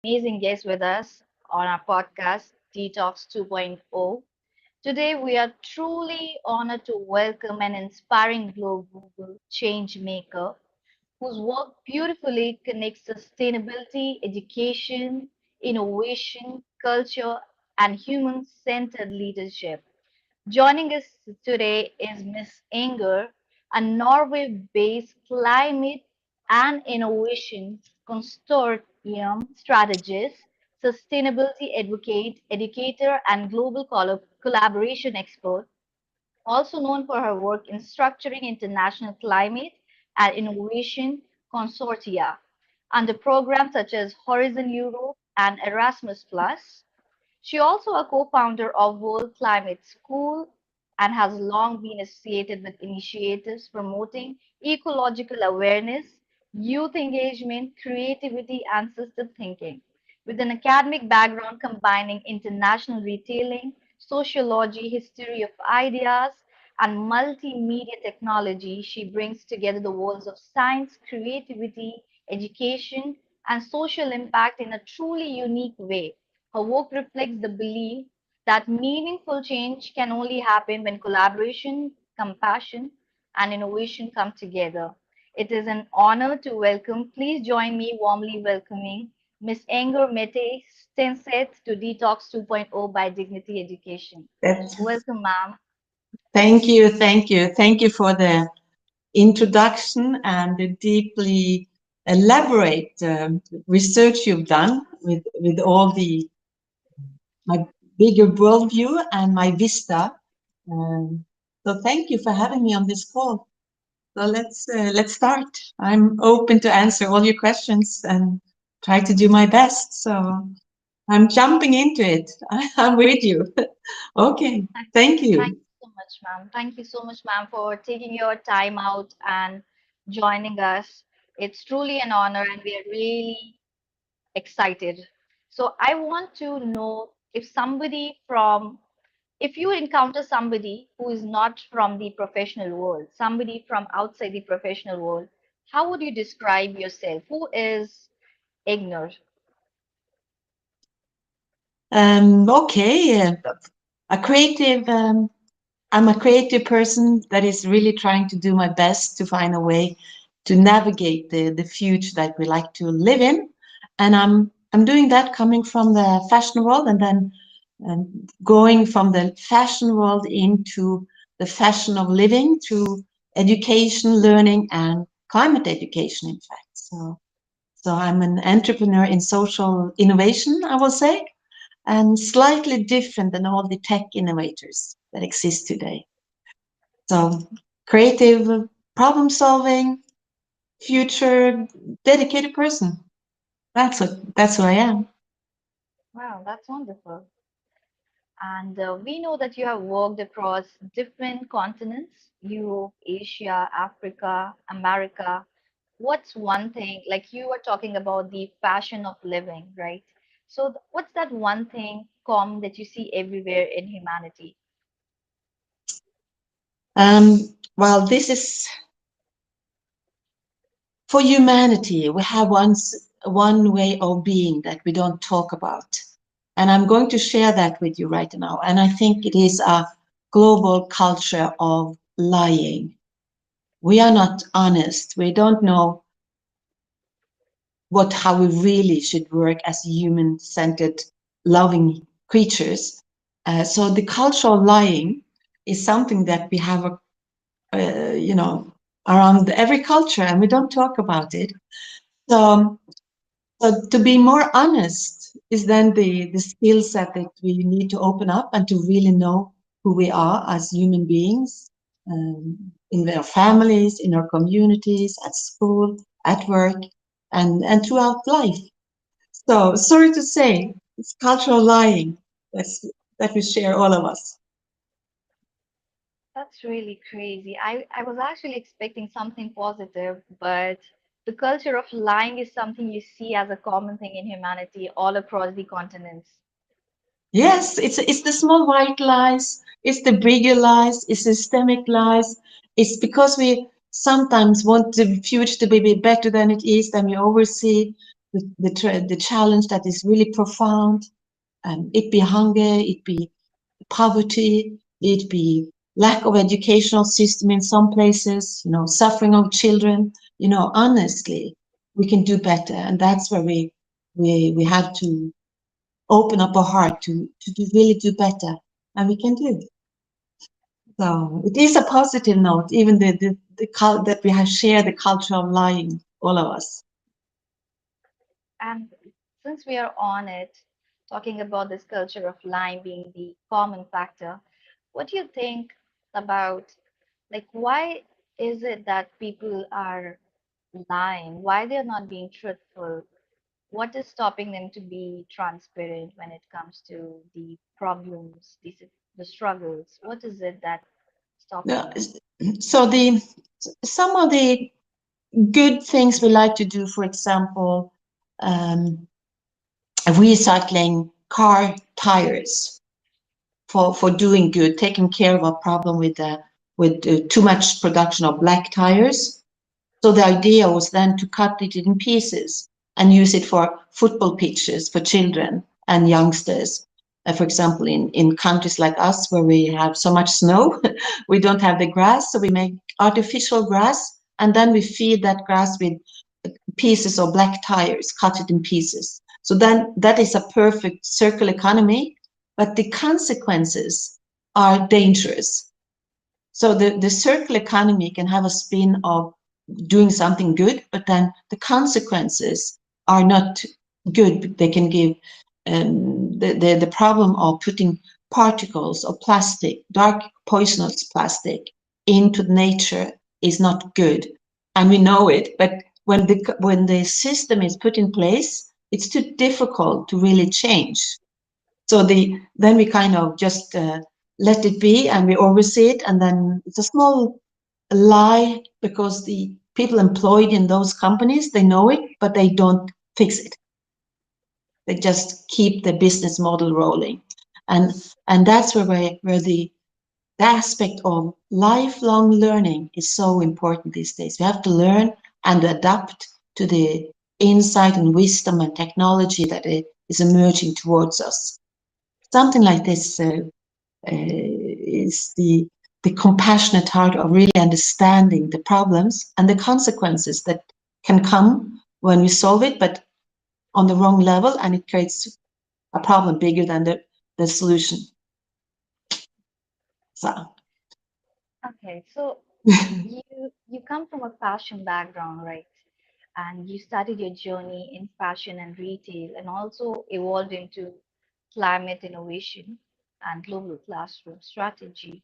amazing guest with us on our podcast, DTalks 2.0. Today, we are truly honored to welcome an inspiring global change maker whose work beautifully connects sustainability, education, innovation, culture, and human centered leadership. Joining us today is Miss Inger, a Norway-based climate and innovation consortium strategist, sustainability advocate, educator, and global collaboration expert, also known for her work in structuring international climate and innovation consortia under programs such as Horizon Europe and Erasmus+. She also a co-founder of World Climate School and has long been associated with initiatives promoting ecological awareness, youth engagement, creativity, and system thinking. With an academic background combining international retailing, sociology, history of ideas, and multimedia technology, she brings together the worlds of science, creativity, education, and social impact in a truly unique way. Her work reflects the belief that meaningful change can only happen when collaboration, compassion, and innovation come together. It is an honor to welcome, please join me warmly welcoming Ms. Inger-Mette Stenseth to Detox 2.0 by Dignity Education. That's, Welcome, ma'am. thank you for the introduction and the deeply elaborate research you've done with all my bigger worldview and my vista. Um, so thank you for having me on this call. So let's start. I'm open to answer all your questions and try to do my best. So I'm jumping into it. I'm with you. Okay, thank Thank you. you so much, ma'am. Thank you so much, ma'am, for taking your time out and joining us. It's truly an honor, and we are really excited. So I want to know if you encounter somebody who is not from the professional world, somebody from outside the professional world, how would you describe yourself? Who is Ignor? Okay, a creative. I'm a creative person that is really trying to do my best to find a way to navigate the future that we like to live in, and I'm doing that coming from the fashion world and then going from the fashion world into the fashion of living through education, learning, and climate education. In fact, so I'm an entrepreneur in social innovation, I will say, and slightly different than all the tech innovators that exist today. So creative, problem solving, future dedicated person. That's who I am. Wow, that's wonderful. And we know that you have worked across different continents, Europe, Asia, Africa, America. What's one thing, like you were talking about the passion of living, right? So, what's that one thing common that you see everywhere in humanity? Well, this is for humanity. We have one way of being that we don't talk about. And I'm going to share that with you right now. And I think it is a global culture of lying. We are not honest. We don't know how we really should work as human-centered, loving creatures. So the culture of lying is something that we have, around every culture, and we don't talk about it. So, so to be more honest is then the skill set that we need to open up and to really know who we are as human beings, in our families, in our communities, at school, at work, and throughout life. So sorry to say, it's cultural lying that we share, all of us. That's really crazy. I was actually expecting something positive, but the culture of lying is something you see as a common thing in humanity all across the continents. Yes, it's the small white lies, it's the bigger lies, it's systemic lies. It's because we sometimes want the future to be better than it is, than we oversee. the challenge that is really profound. It be hunger, it be poverty, it be lack of educational system in some places, suffering of children. Honestly, we can do better, and that's where we have to open up our heart to really do better, and we can do. So it is a positive note, even that we have shared the culture of lying, all of us. And since we are on it, talking about this culture of lying being the common factor, what do you think about, like, why is it that people are lying? Why they're not being truthful? What is stopping them to be transparent when it comes to the problems, the struggles? What is it that stopping Yeah, them? so some of the good things we like to do, for example, um, recycling car tires for doing good, taking care of a problem with too much production of black tires. So the idea was then to cut it in pieces and use it for football pitches for children and youngsters. For example, in countries like us where we have so much snow, we don't have the grass, so we make artificial grass, and then we feed that grass with pieces of black tires, cut it in pieces. So then that is a perfect circular economy, but the consequences are dangerous. So the circular economy can have a spin of doing something good, but then the consequences are not good. They can give the problem of putting particles of plastic, dark poisonous plastic, into nature is not good, and we know it. But when the system is put in place, it's too difficult to really change. So then we kind of just let it be, and we oversee it, and then it's a small lie because the people employed in those companies, they know it, but they don't fix it. They just keep the business model rolling, and that's where the aspect of lifelong learning is so important these days. We have to learn and adapt to the insight and wisdom and technology that is emerging towards us. Something like this is the compassionate heart of really understanding the problems and the consequences that can come when we solve it, but on the wrong level, and it creates a problem bigger than the solution. So Okay, so you you come from a fashion background, right? And you started your journey in fashion and retail and also evolved into climate innovation and global classroom strategy.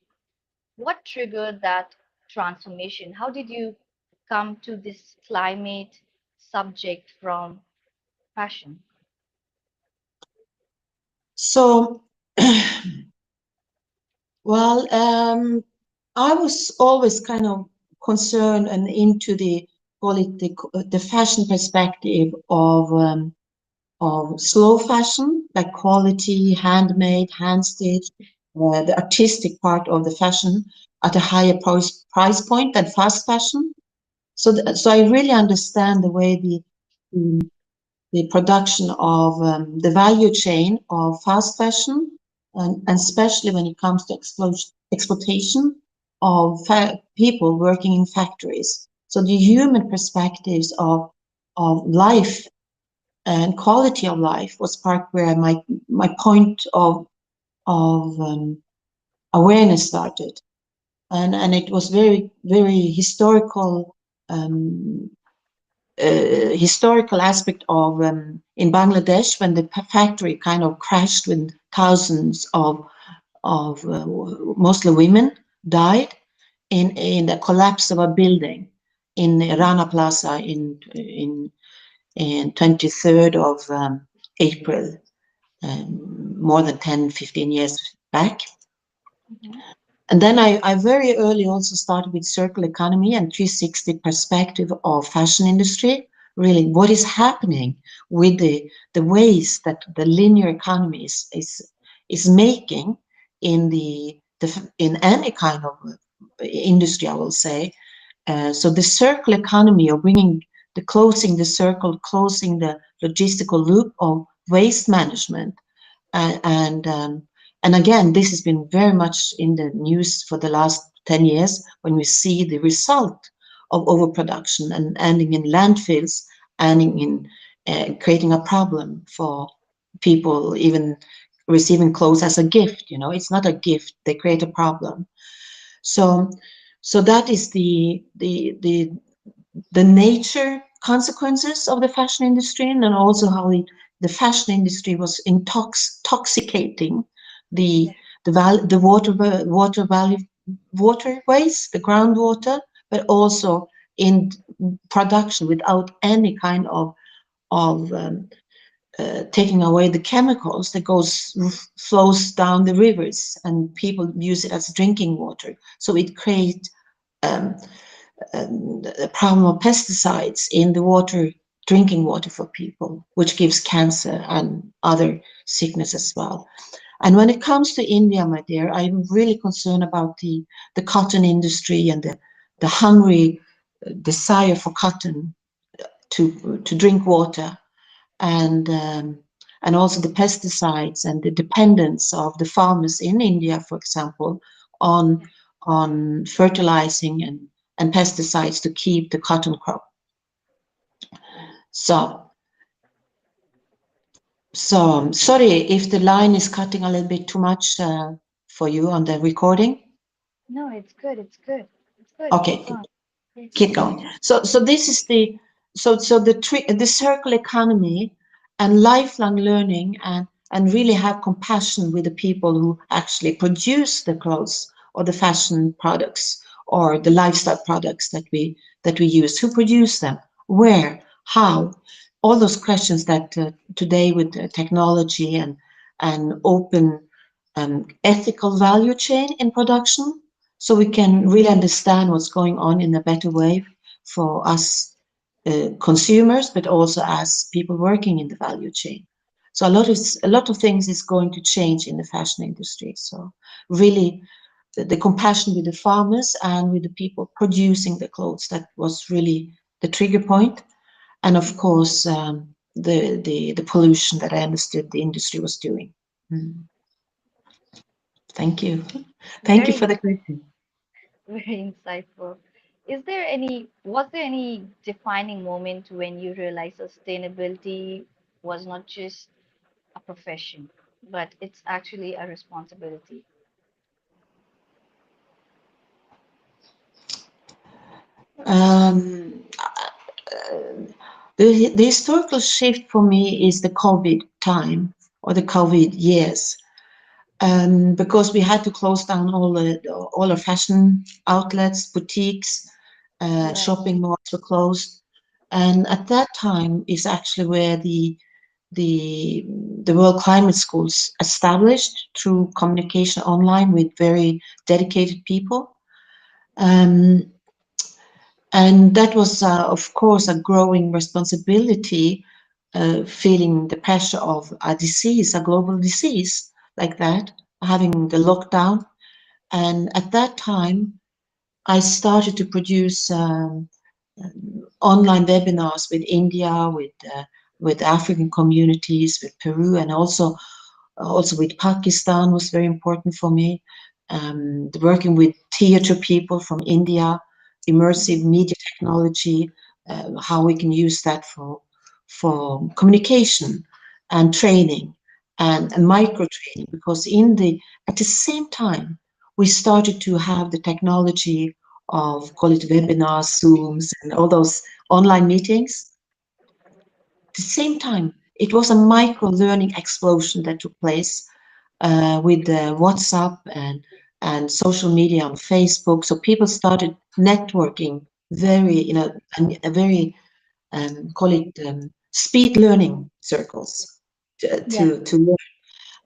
What triggered that transformation? How did you come to this climate subject from fashion? so well, I was always kind of concerned and into the call it the fashion perspective of slow fashion, like quality, handmade, hand stitched, the artistic part of the fashion at a higher price point than fast fashion. So I really understand the way the production of the value chain of fast fashion, and especially when it comes to exploitation of people working in factories. So the human perspectives of life and quality of life was part where my point of awareness started, and it was very um, historical aspect of in Bangladesh when the factory kind of crashed with thousands of mostly women died in the collapse of a building in Rana Plaza in 23rd of April, more than 10, 15 years back. Mhm. And then I very early also started with circular economy and 360 perspective of fashion industry. Really, what is happening with the ways that the linear economy is making in in any kind of industry, I will say. So the circular economy of bringing the closing the circle, closing the logistical loop of waste management. And again, this has been very much in the news for the last 10 years when we see the result of overproduction and ending in landfills, ending in creating a problem for people even receiving clothes as a gift. You know, it's not a gift; they create a problem. So, so that is the nature consequences of the fashion industry, and then also how the fashion industry was intoxicating the Yeah. the water value waterways, the groundwater, but also in production without any kind of taking away the chemicals that flows down the rivers, and people use it as drinking water. So it creates um, a problem of pesticides in the water, drinking water for people, which gives cancer and other sickness as well. And when it comes to India, my dear, I'm really concerned about the cotton industry and the hungry desire for cotton to drink water, and um, and also the pesticides and the dependence of the farmers in India, for example, on fertilizing and pesticides to keep the cotton crop. So sorry if the line is cutting a little bit too much for you on the recording. No, it's good. It's good. It's good. Okay, Keep on. keep going. So this is the circle economy and lifelong learning, and really have compassion with the people who actually produce the clothes or the fashion products or the lifestyle products that we use. Who produce them? Where? How? All those questions that today with technology and open ethical value chain in production, so we can really understand what's going on in a better way for us consumers, but also as people working in the value chain. So a lot of things is going to change in the fashion industry. So really, the compassion with the farmers and with the people producing the clothes, that was really the trigger point. And of course, the pollution that I understood the industry was doing. Mm. Thank you. Thank you Very for the nice. question. Very insightful. Was there any defining moment when you realized sustainability was not just a profession, but it's actually a responsibility? Um, the historical shift for me is the COVID time or the COVID years, because we had to close down all our fashion outlets, boutiques, Right. shopping malls were closed, and at that time is actually where the the World Climate Schools established through communication online with very dedicated people. Um, And that was, of course, a growing responsibility, feeling the pressure of a disease, a global disease like that, having the lockdown. And at that time, I started to produce online webinars with India, with African communities, with Peru, and also with Pakistan was very important for me. Working with theater people from India, immersive Mhm. media technology, how we can use that for communication and training and micro training. Because at the same time we started to have the technology of, call it, webinars, Zooms, and all those online meetings. At the same time, it was a micro learning explosion that took place with WhatsApp and social media on Facebook. So people started networking very, a very, call it, speed learning circles Yeah. to learn.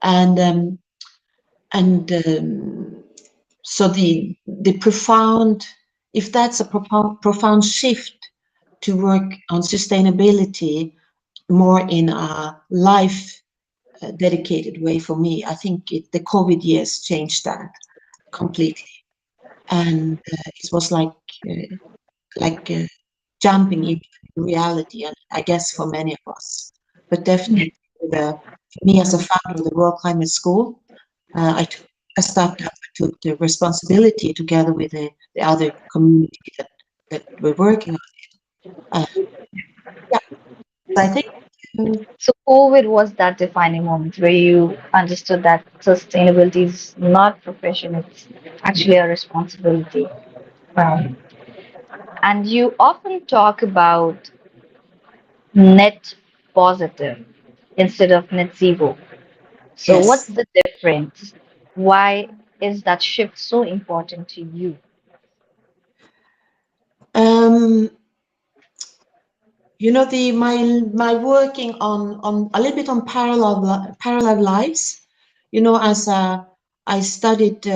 And and so the profound, if that's a profound shift to work on sustainability more in a life dedicated way for me. I think the COVID years changed that completely, and it was like jumping in. reality, and I guess for many of us. But definitely, for me as a founder of the World Climate School, I stepped up, I took the responsibility together with the other community that we're working on. Yeah, so I think. So COVID was that defining moment where you understood that sustainability is not profession, it's actually a responsibility. Wow. And you often talk about net positive instead of net zero. So what's Yes. the difference? Why is that shift so important to you? Um, the my working on a little bit on parallel lives. As I studied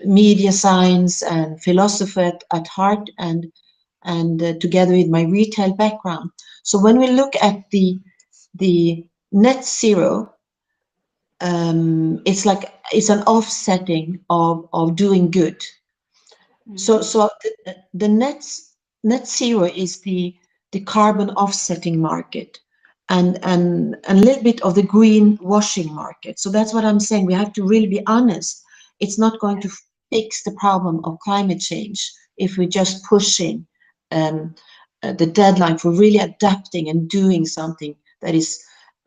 media science and philosophy at heart, and together with my retail background. So when we look at the net zero, it's an offsetting of doing good. So the net zero is the carbon offsetting market, and a little bit of the green washing market. So that's what I'm saying. We have to really be honest. It's not going to fix the problem of climate change if we're just pushing um, the deadline for really adapting and doing something that is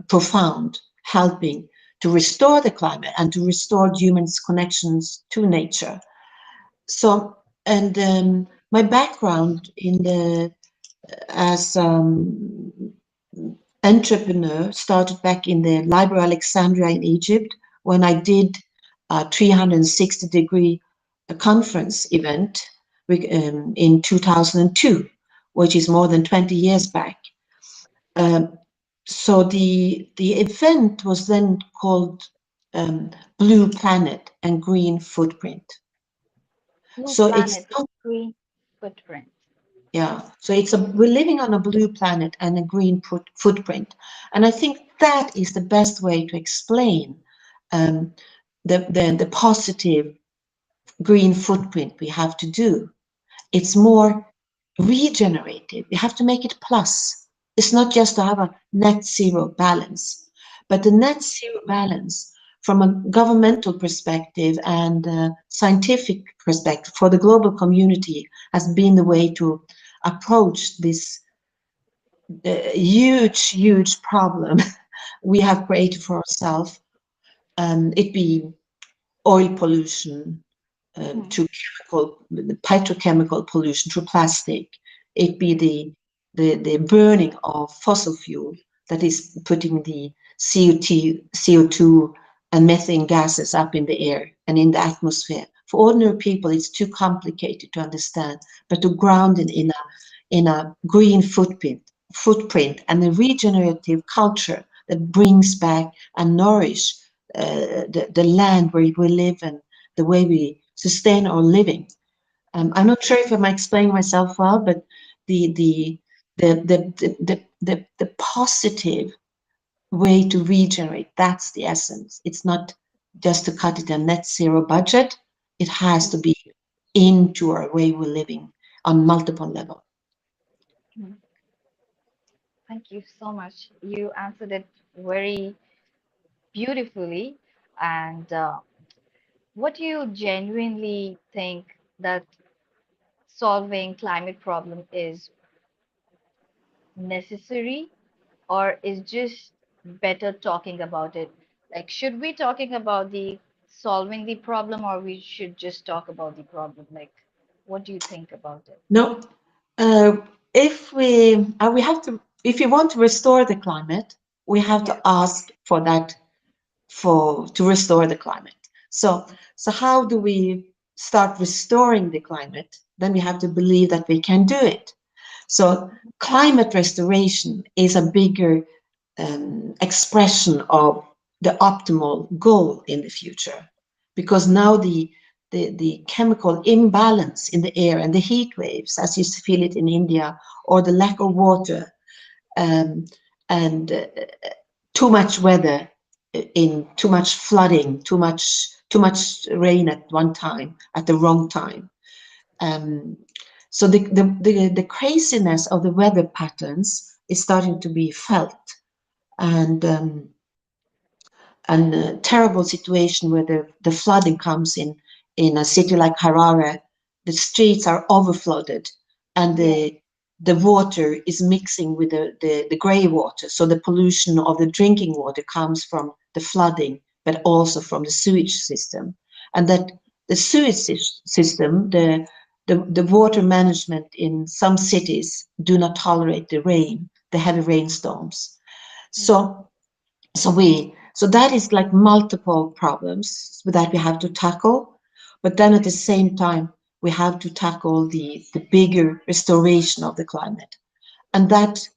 profound, helping to restore the climate and to restore humans' connections to nature. So, and my background in the as entrepreneur started back in the Library Alexandria in Egypt when I did a 360-degree conference event in 2002, which is more than 20 years back. Um, so the event was then called Blue Planet and Green Footprint. Blue So it's planet, not. green footprint. Yeah, so we're living on a blue planet and a green footprint, and I think that is the best way to explain um, the positive green footprint we have to do. It's more regenerative. We have to make it plus. It's not just to have a net zero balance, but the net zero balance from a governmental perspective and scientific perspective for the global community has been the way to approach this huge problem we have created for ourselves. It be oil pollution, Hmm. to petrochemical pollution, to plastic. It be the burning of fossil fuel that is putting the CO2 and methane gases up in the air and in the atmosphere. For ordinary people, it's too complicated to understand, but to ground it in a green footprint and a regenerative culture that brings back and nourish the land where we live and the way we sustain our living. I'm not sure if I'm explaining myself well, but the the the positive way to regenerate, that's the essence. It's not just to cut it a net zero budget. It has to be into our way we're living on multiple levels. Hmm. Thank you so much. You answered it very beautifully. And what do you genuinely think that solving climate problem is necessary or is just better talking about it? Like, should we talking about the solving the problem or we should just talk about the problem? Like, what do you think about it? No, uh, if we have to, if you want to restore the climate, we have Yeah. to ask for that for to restore the climate. So how do we start restoring the climate? Then we have to believe that we can do it. So climate restoration is a bigger expression of the optimal goal in the future, because now the chemical imbalance in the air and the heat waves, as you feel it in India, or the lack of water, um, and too much weather, in too much flooding, too much rain at one time, at the wrong time. Um, So the craziness of the weather patterns is starting to be felt, and a terrible situation where the flooding comes in a city like Harare. The streets are overflooded, and Yes. the water is mixing with the gray water. So the pollution of the drinking water comes from the flooding, but also from the sewage system. And that the sewage system, the water management in some cities do not tolerate the rain, the heavy rainstorms. Mm. So so that is like multiple problems that we have to tackle, but then at the same time we have to tackle the bigger restoration of the climate, and that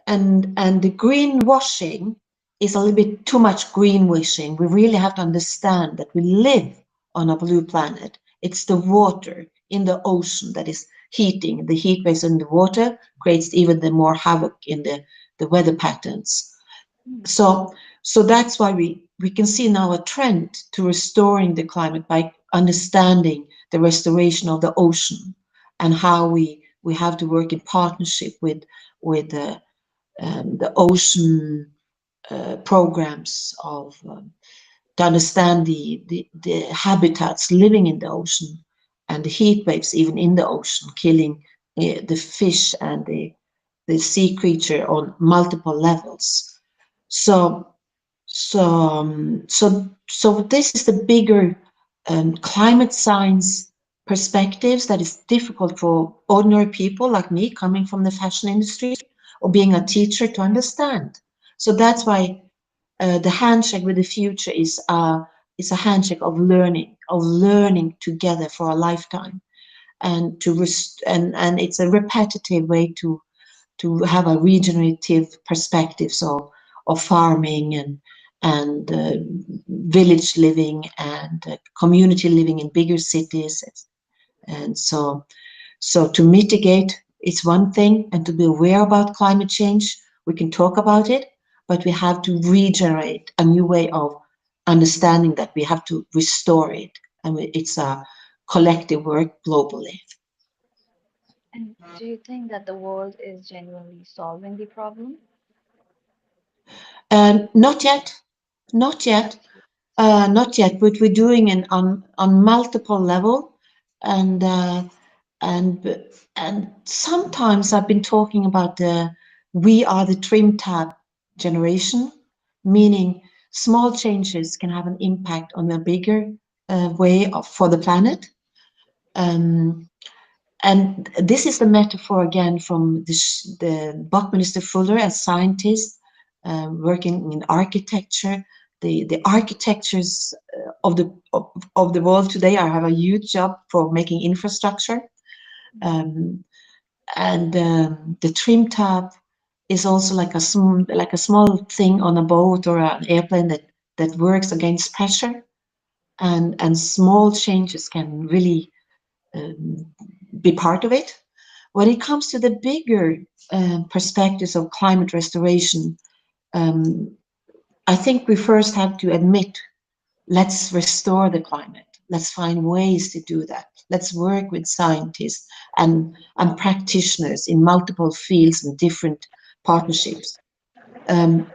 and the greenwashing is a little bit too much greenwashing. We really have to understand that we live on a blue planet. It's the water in the ocean that is heating. The heat waves in the water creates even the more havoc in the weather patterns. Mm. So that's why we can see now a trend to restoring the climate by understanding the restoration of the ocean, and how we have to work in partnership with the ocean programs of to understand the habitats living in the ocean, and the heat waves even in the ocean killing the fish and the sea creature on multiple levels. So so this is the bigger climate science perspectives that is difficult for ordinary people like me coming from the fashion industry or being a teacher to understand. So that's why the handshake with the future is a handshake of learning together for a lifetime, and and it's a repetitive way to have a regenerative perspectives of farming and village living and community living in bigger cities. And so to mitigate is one thing, and to be aware about climate change, we can talk about it, but we have to regenerate a new way of understanding that we have to restore it. And it's a collective work globally. And do you think that the world is genuinely solving the problem? Not yet, not yet. Not yet, but we're doing it on multiple level, and and and sometimes I've been talking about we are the trim tab generation, meaning small changes can have an impact on a bigger way of for the planet. Um, and this is the metaphor again from the Buckminster Fuller as scientist working in architecture. The architectures of the world today are have a huge job for making infrastructure, um, and the trim tab is also like a small thing on a boat or an airplane that works against pressure, and small changes can really um, be part of it. When it comes to the bigger perspectives of climate restoration, um, I think we first have to admit, let's restore the climate. Let's find ways to do that. Let's work with scientists and practitioners in multiple fields and different partnerships. Um,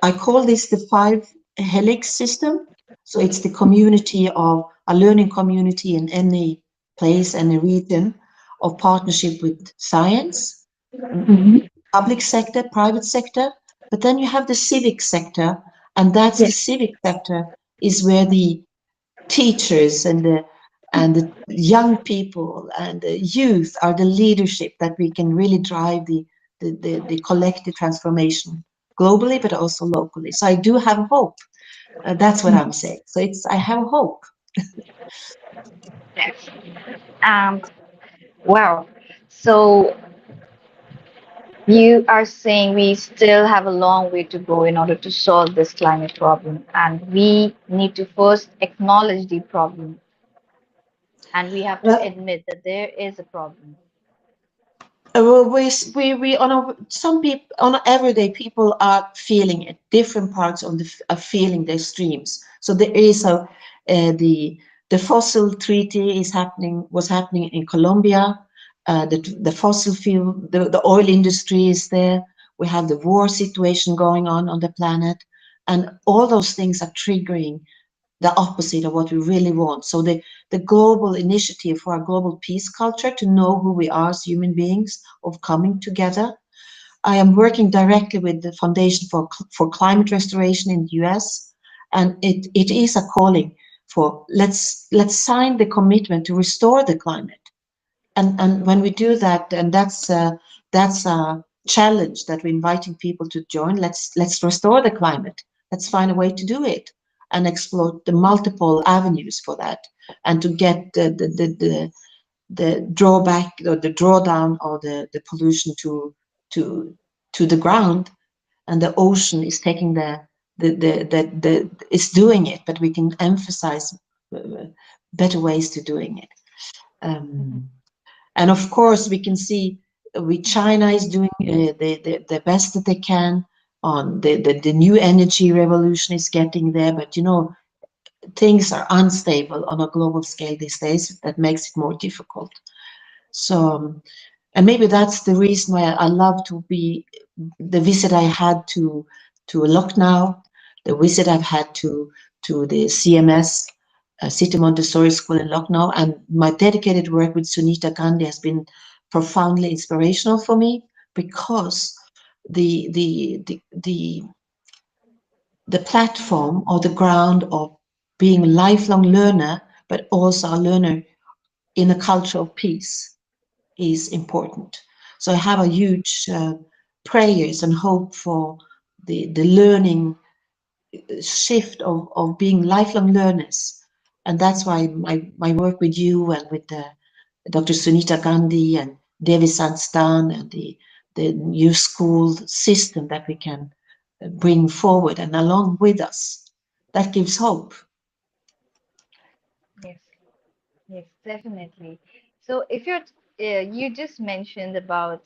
I call this the five helix system. So it's the community of a learning community in any place, any region, of partnership with science, Mhm. public sector, private sector, but then you have the civic sector, and that's the Yes. civic sector is where the teachers and the young people and the youth are the leadership that we can really drive the collective transformation globally, but also locally. So I do have hope. That's what I'm saying. So it's I have hope. Yes. And wow. So you are saying we still have a long way to go in order to solve this climate problem, and we need to first acknowledge the problem, and we have to Uh, admit that there is a problem. well, we on a some people on an everyday people are feeling it. Different parts of are feeling their streams. So there is a the fossil treaty is happening was happening in Colombia. the fossil fuel, the oil industry is there. We have the war situation going on the planet, and all those things are triggering the opposite of what we really want. So the global initiative for a global peace culture to know who we are as human beings, of coming together. I am working directly with the Foundation for Climate Restoration in the US, and it is a calling for let's sign the commitment to restore the climate. And when we do that, and that's a challenge that we're inviting people to join. Let's restore the climate. Let's find a way to do it and explore the multiple avenues for that, and to get the drawback or the drawdown or the pollution to to the ground, and the ocean is taking the is doing it, but we can emphasize better ways to doing it. Mhm, Um, and of course, we can see China is doing the best that they can on the new energy revolution is getting there. But you know, things are unstable on a global scale these days. That makes it more difficult. So, and maybe that's the reason why I love to be the visit I had to Lucknow, the visit I've had to the CMS, City Montessori School in Lucknow, and my dedicated work with Sunita Gandhi has been profoundly inspirational for me, because the the the the, the platform or the ground of being a lifelong learner, but also a learner in a culture of peace, is important. So I have a huge prayers and hope for the learning shift of being lifelong learners. And that's why my work with you and with Dr. Sunita Gandhi and DEVI Sansthan and the new school system that we can bring forward and along with us, that gives hope. yes, yes, definitely. So, if you just mentioned about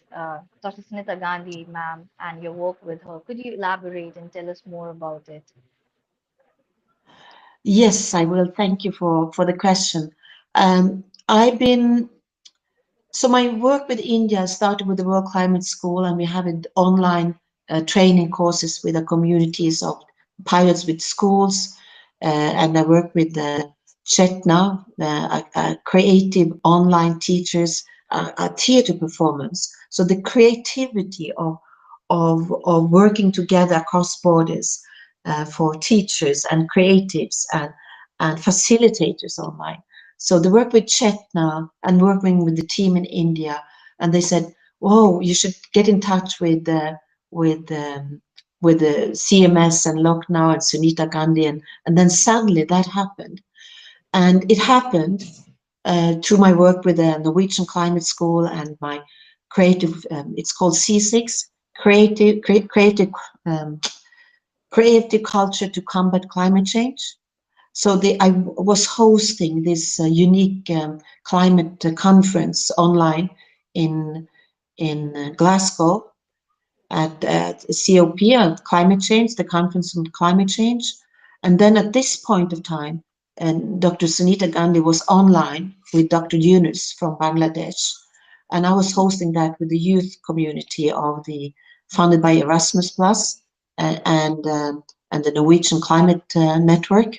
Dr. Sunita Gandhi, ma'am, and your work with her. Could you elaborate and tell us more about it? Yes, I will. Thank you for the question. I've been So my work with India started with the World Climate School, and we have it online training courses with the communities of pilots with schools, and I work with Chetna, creative online teachers, a theater performance. So the creativity of working together across borders for teachers and creatives and facilitators online. So the work with Chetna and working with the team in India, and they said, "Whoa, you should get in touch with with the CMS and Lucknow and Sunita Gandhi," and then suddenly that happened, and it happened through my work with the Norwegian Climate School and my creative. It's called C6, um, creative culture to combat climate change. So I was hosting this unique climate conference online in Glasgow at COP, climate change, the conference on climate change. And then at this point of time, and Dr. Sunita Gandhi was online with Dr. Yunus from Bangladesh, and I was hosting that with the youth community of the funded by Erasmus Plus and the Norwegian Climate Network.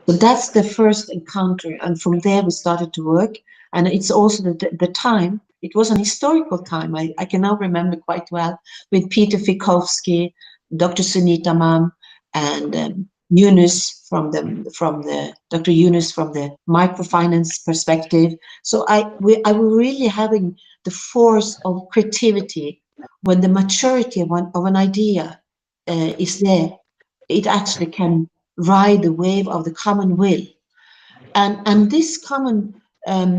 So that's the first encounter, and from there we started to work. And it's also the time, it was an historical time, I can now remember quite well, with Peter Fikowski, Dr. Sunita Mam, and Eunice from the Dr. Eunice from the microfinance perspective. So I were really having the force of creativity. When the maturity of an idea is there, it actually can ride the wave of the common will. And this common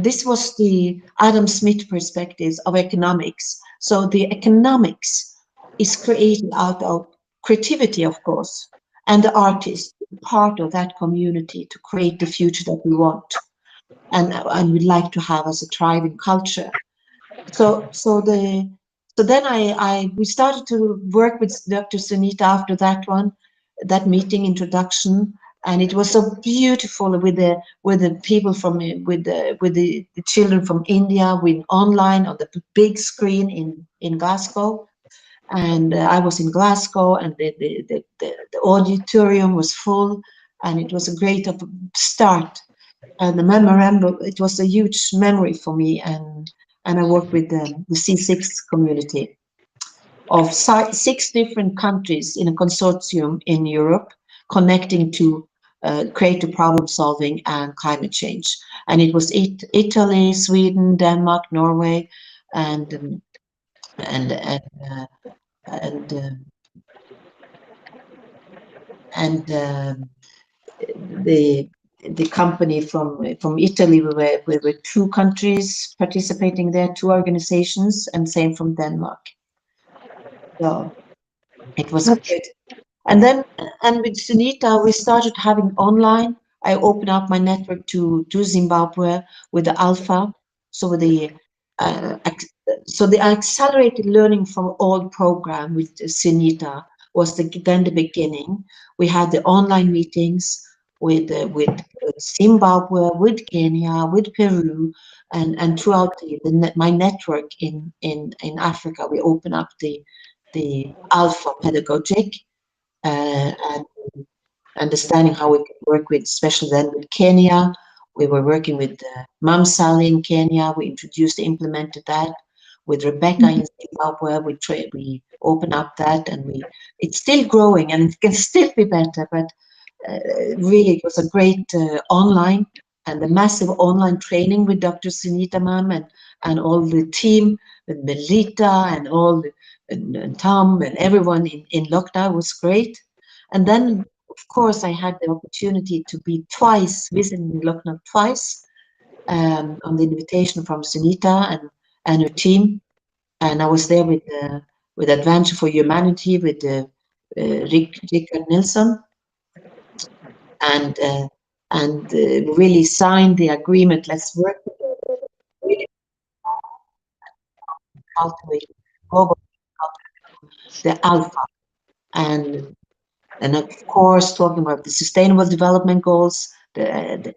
this was the Adam Smith perspectives of economics. So the economics is created out of creativity, of course, and the artist part of that community to create the future that we want and we'd like to have as a thriving culture. So so the so then I we started to work with Dr. Sunita after that meeting introduction, and it was so beautiful with the people from the children from India with online on the big screen in Glasgow. And I was in Glasgow, and the auditorium was full, and it was a great start. And the memorandum, it was a huge memory for me, and I worked with the C6 community of 6 different countries in a consortium in Europe, connecting to creative problem solving and climate change. And it was Italy, Sweden, Denmark, Norway, and and and uh, and and the company from Italy. We were 2 countries participating there, 2 organizations, and same from Denmark. So it was That's great. And then, and with Sunita, we started having online. I opened up my network to Zimbabwe with the Alpha. So uh, ac- the accelerated learning from all program with Sunita was then the beginning. We had the online meetings with Zimbabwe, with Kenya, with Peru, and throughout my network in Africa. We opened up the Alpha pedagogic, and understanding how we could work with, especially then with Kenya. We were working with Mam Sally in Kenya. We introduced, implemented that with Rebecca in Zimbabwe. We opened up that, and it's still growing, and it can still be better. But really, it was a great online and the massive online training with Dr. Sunita Mam and all the team with Melita and all and Tom and everyone in lockdown was great. And then, of course, I had the opportunity to be twice visiting Lucknow twice, on the invitation from Sunita and her team. And I was there with Adventure for Humanity with Richard Nilsson, and really signed the agreement. Let's work together, really cultivate global the alpha, and of course talking about the sustainable development goals, the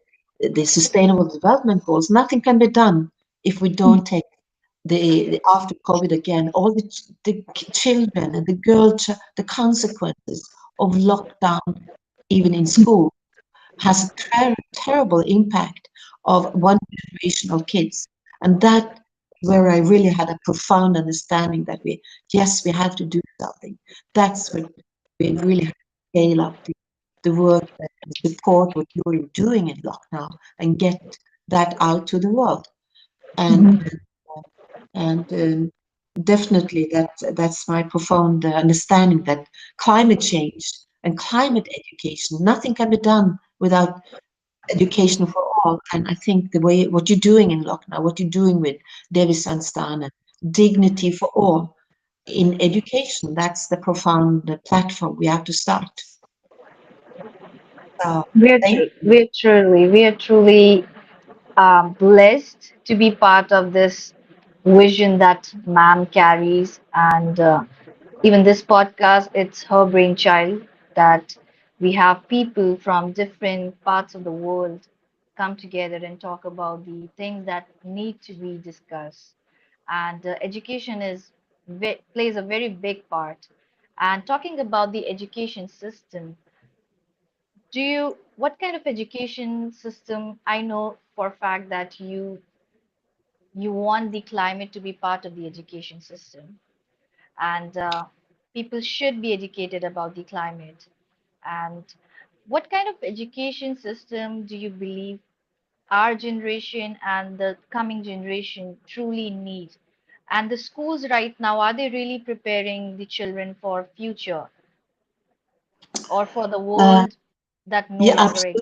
sustainable development goals. Nothing can be done if we don't take the after COVID again, all the children and the the consequences of lockdown, even in school, has a terrible impact of one generation of kids. And that where I really had a profound understanding that yes, we have to do something. That's what we really have to scale up the work and support what you're doing in lockdown and get that out to the world. And and definitely that's my profound understanding that climate change and climate education, nothing can be done without education for all. And I think the way what you're doing in Lucknow, what you're doing with DEVI Sansthan, and dignity for all in education, that's the profound platform we have to start. So thank you. we are truly blessed to be part of this vision that ma'am carries, and even this podcast, it's her brainchild. That we have people from different parts of the world come together and talk about the things that need to be discussed. And education plays a very big part. And talking about the education system, what kind of education system? I know for a fact that you want the climate to be part of the education system, and people should be educated about the climate. And what kind of education system do you believe our generation and the coming generation truly need? And the schools right now, are they really preparing the children for future or for the Uh, world that no yeah, longer absolutely.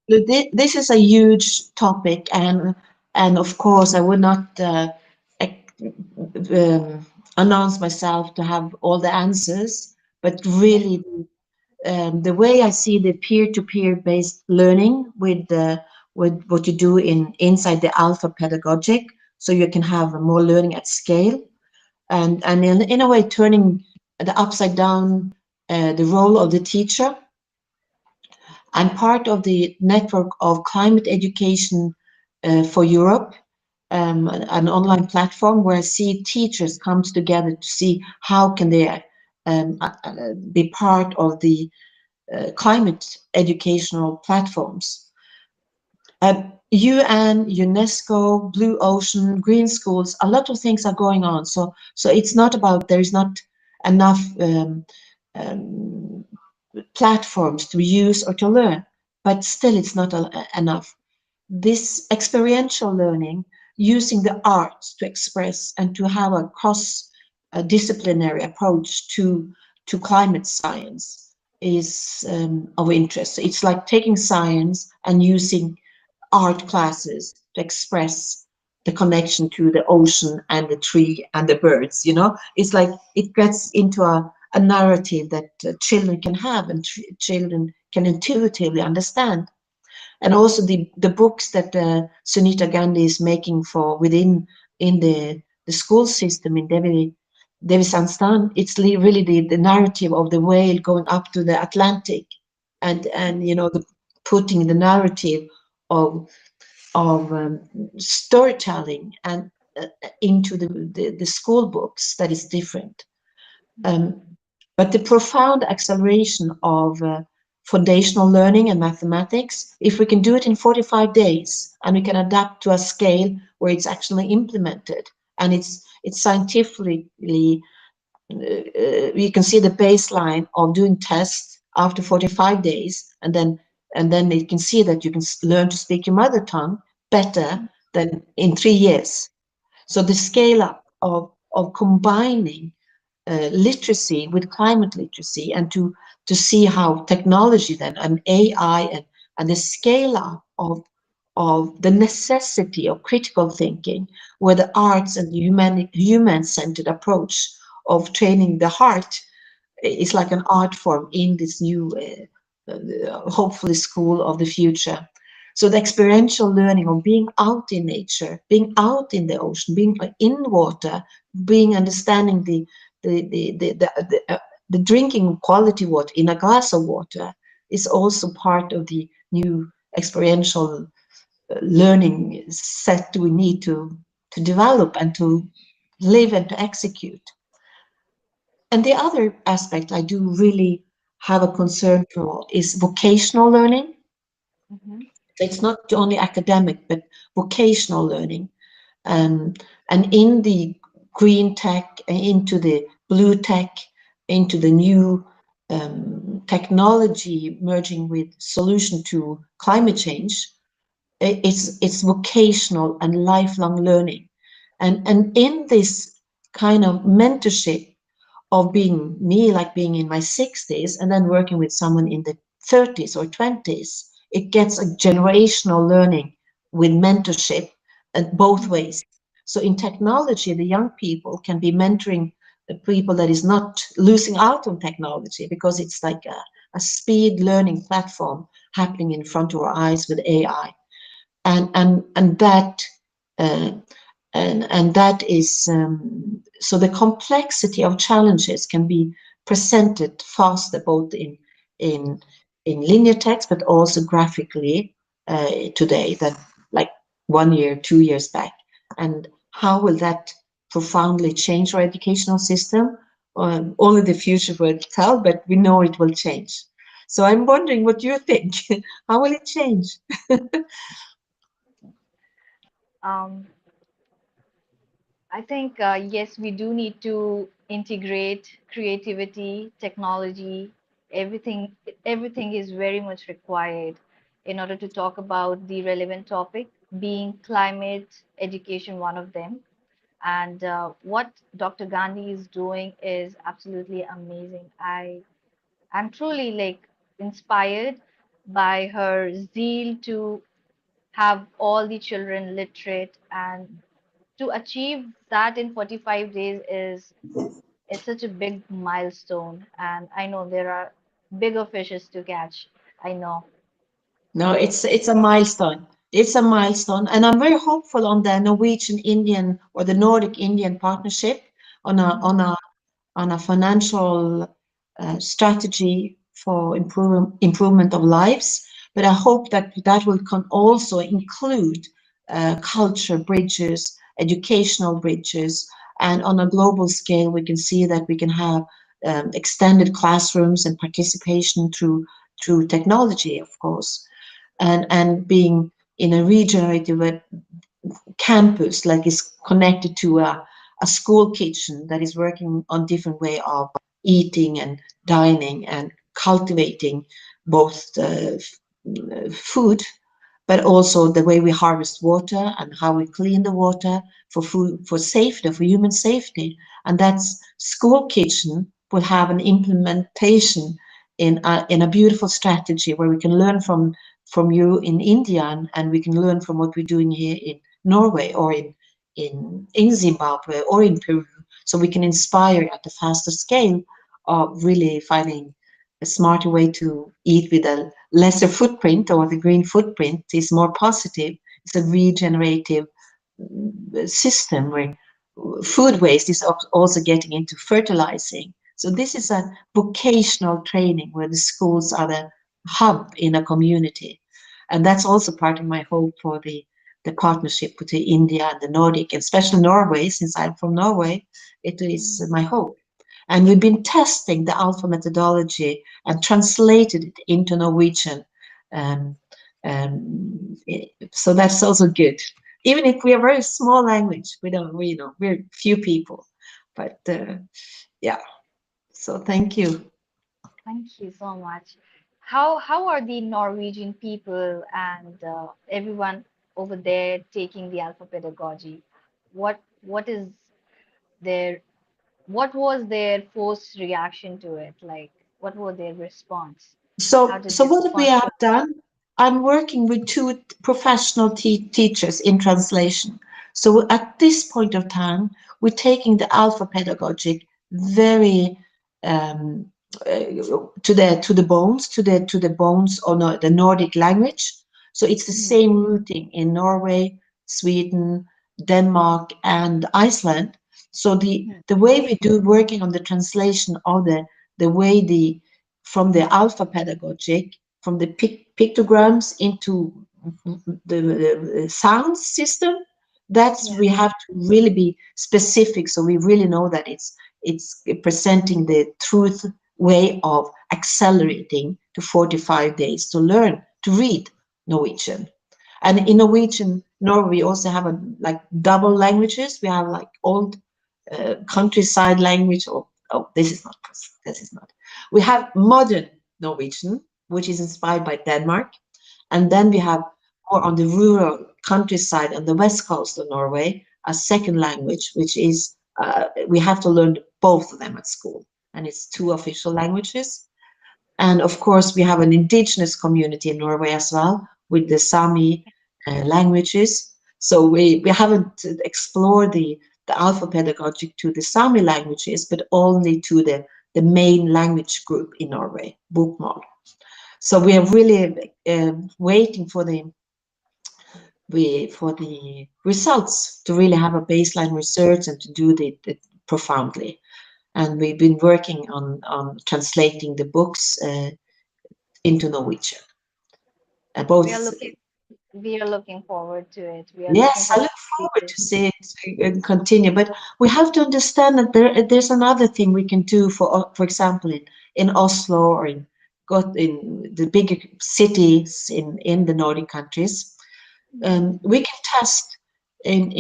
exists? This is a huge topic, and of course, I would not announce myself to have all the answers, but really, the way I see the peer-to-peer based learning with what you do inside the Alpha pedagogic, so you can have more learning at scale, and in a way turning the upside down the role of the teacher, I'm part of the network of climate education for Europe, an online platform where I see teachers come together to see how can they be part of the climate educational platforms. UN, UNESCO, Blue Ocean, Green Schools, a lot of things are going on. So it's not about there is not enough um, platforms to use or to learn, but still it's not enough. This experiential learning, using the arts to express and to have a cross disciplinary approach to climate science is of interest. It's like taking science and using art classes to express the connection to the ocean and the tree and the birds. It's like it gets into a narrative that children can have and children can intuitively understand. And also the books that Sunita Gandhi is making for within in the school system in Devi Sansthan. It's really the narrative of the whale going up to the Atlantic, and the putting the narrative of of storytelling and into the school books that is different. Um, but the profound acceleration of foundational learning and mathematics, if we can do it in 45 days and we can adapt to a scale where it's actually implemented and it's scientifically, you can see the baseline of doing tests after 45 days, and then you can see that you can learn to speak your mother tongue better than in 3 years. So the scale up of combining literacy with climate literacy, and to see how technology then and AI and the scale up of the necessity of critical thinking, where the arts and the human-centered approach of training the heart is like an art form in this new, hopefully, school of the future. So the experiential learning of being out in nature, being out in the ocean, being in water, being understanding the drinking quality water in a glass of water is also part of the new experiential learning set we need to develop and to live and to execute. And the other aspect I do really have a concern for is vocational learning. Mm-hmm. It's not only academic, but vocational learning. Um, and in the green tech, into the blue tech, into the new technology merging with solution to climate change, it's vocational and lifelong learning. And in this kind of mentorship of being me, like being in my 60s and then working with someone in the 30s or 20s, it gets a generational learning with mentorship and both ways. So in technology, the young people can be mentoring the people that is not losing out on technology, because it's like a speed learning platform happening in front of our eyes with AI. And that uh, and that is so the complexity of challenges can be presented faster, both in in linear text but also graphically today than like 1 year, 2 years back. And how will that profoundly change our educational system? Only the future will tell, but we know it will change. So I'm wondering what you think. How will it change? Um, I think, yes, we do need to integrate creativity, technology, everything. Everything is very much required in order to talk about the relevant topic, being climate education, one of them. And what Dr. Gandhi is doing is absolutely amazing. I'm truly like inspired by her zeal to have all the children literate, and to achieve that in 45 days is it's such a big milestone. And I know there are bigger fishes to catch. I know. No, it's a milestone. It's a milestone, and I'm very hopeful on the Norwegian Indian or the Nordic Indian partnership on a Mhm. on a on a financial strategy improvement of lives. But I hope that that will also include culture bridges, educational bridges, and on a global scale, we can see that we can have extended classrooms and participation through technology, of course, and being in a regenerative campus, like is connected to a school kitchen that is working on different way of eating and dining and cultivating both food, but also the way we harvest water and how we clean the water for food, for safety, for human safety. And that's school kitchen will have an implementation in a beautiful strategy where we can learn from you in India, and we can learn from what we're doing here in Norway or in Zimbabwe or in Peru. So we can inspire at a faster scale of really finding a smarter way to eat with a lesser footprint, or the green footprint is more positive. It's a regenerative system where food waste is also getting into fertilizing. So this is a vocational training where the schools are the hub in a community. And that's also part of my hope for the partnership between India and the Nordic, and especially Norway, since I'm from Norway, it is Mhm. my hope. And we've been testing the alpha methodology and translated it into Norwegian. Um, so that's also good. Even if we are a very small language, we're few people. But yeah, so thank you. Thank you so much. How are the Norwegian people and everyone over there taking the alpha pedagogy? What is their what was their first reaction to it? Like, what were their response? How So, did so they what we respond to have it? done, I'm working with two professional teachers in translation. So at this point of time, we're taking the alpha pedagogic very um, to the bones, to the bones of the Nordic language. So it's the Mhm. same routing in Norway, Sweden, Denmark, and Iceland. So Mhm. the way we do working on the translation of the way the from the alpha pedagogic, from the pictograms into the sound system, that's Yeah. we have to really be specific, so we really know that it's presenting the truth way of accelerating to 45 days to learn to read Norwegian. And in Norwegian, Norway, we also have like double languages. We have like old countryside language. Oh, this is not. We have modern Norwegian, which is inspired by Denmark, and then we have more on the rural countryside on the west coast of Norway, a second language, which is we have to learn both of them at school, and it's two official languages. And of course, we have an indigenous community in Norway as well with the Sami languages. So we haven't explored the alpha pedagogic to the Sami languages, but only to the main language group in Norway, Bokmål. So we are really waiting for the results to really have a baseline research and to do the profoundly. And we've been working on translating the books into Norwegian. We are Both, looking we are looking forward to it. We are looking yes, I forward look to see forward this. to see it continue. But we have to understand that there's another thing we can do for example, in Oslo or in the bigger cities in the Nordic countries. Mhm. We can test in